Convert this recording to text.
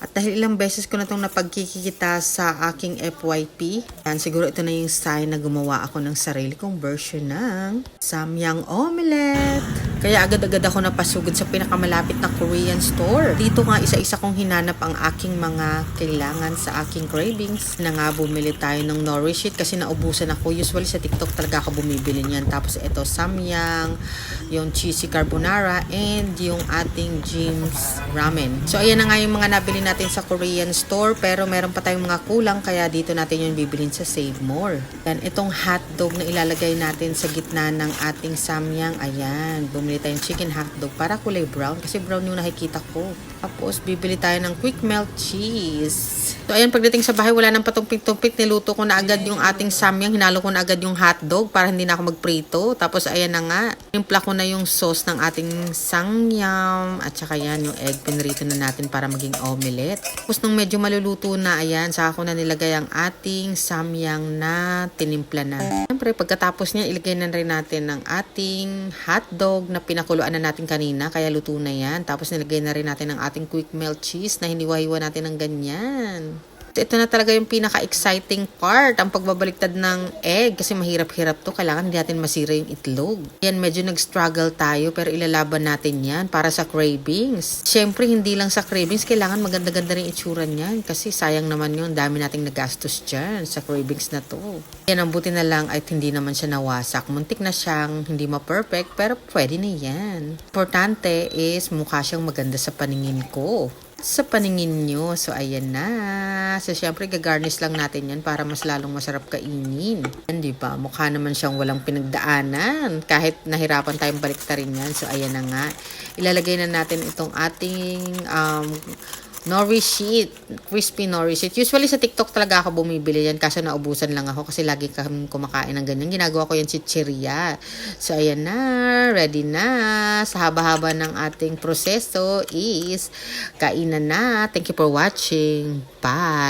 At dahil ilang beses ko na itong napagkikita sa aking FYP, yan, siguro ito na yung sign na gumawa ako ng sarili kong version ng Samyang Omelette. Kaya agad-agad ako napasugod sa pinakamalapit na Korean store. Dito nga isa-isa kong hinanap ang aking mga kailangan sa aking cravings. Na nga bumili tayo ng Nourish It kasi naubusan ako. Usually sa TikTok talaga ako bumibili niyan. Tapos ito Samyang, yung cheesy carbonara, and yung ating Jim's ramen. So ayan na nga yung mga nabili natin sa Korean store, pero meron pa tayong mga kulang kaya dito natin yung bibilin sa Save More. Yan, itong hotdog na ilalagay natin sa gitna ng ating Samyang. Ayan, bumili tayong chicken hotdog para kulay brown kasi brown yung nakikita ko. Tapos bibili tayo ng quick melt cheese. So ayan, pagdating sa bahay wala nang patumpik-tumpik, niluto ko na agad yung ating Samyang, hinalo ko na agad yung hotdog para hindi na ako magprito. Tapos ayan na nga, timpla ko na yung sauce ng ating Samyang at saka yan yung egg, pinrito na natin para maging omelette. Tapos nung medyo maluluto na, ayan, saka ko na nilagay ang ating Samyang na tinimpla na. Siyempre, pagkatapos niya, ilagay na rin natin ang ating hotdog na pinakuluan na natin kanina, kaya luto na yan. Tapos nilagay na rin natin ang ating quick melt cheese na hiniwa-hiwa natin ng ganyan. Ito na talaga yung pinaka-exciting part, ang pagbabaliktad ng egg kasi mahirap-hirap to, kailangan hindi natin masira yung itlog. Yan, medyo nag-struggle tayo pero ilalaban natin yan para sa cravings. Siyempre, hindi lang sa cravings, kailangan maganda-ganda rin itsura niyan kasi sayang naman yun, dami nating nagastos dyan sa cravings na to. Yan, ang buti na lang ay hindi naman siya nawasak. Muntik na siyang hindi ma-perfect pero pwede na yan. Importante is mukha siyang maganda sa paningin ko. Sa paningin nyo. So, ayan na. So, syempre, gagarnish lang natin yan para mas lalong masarap kainin. Yan, diba? Mukha naman siyang walang pinagdaanan. Kahit nahirapan tayong baliktarin yan. So, ayan na nga. Ilalagay na natin itong ating Nourish It. Crispy Nourish It. Usually sa TikTok talaga ako bumibili yan. Kaso naubusan lang ako kasi lagi kami kumakain ng ganyan. Ginagawa ko yan si chichirya. So, ayan na. Ready na. Sa haba-haba ng ating proseso is kainan na. Thank you for watching. Bye!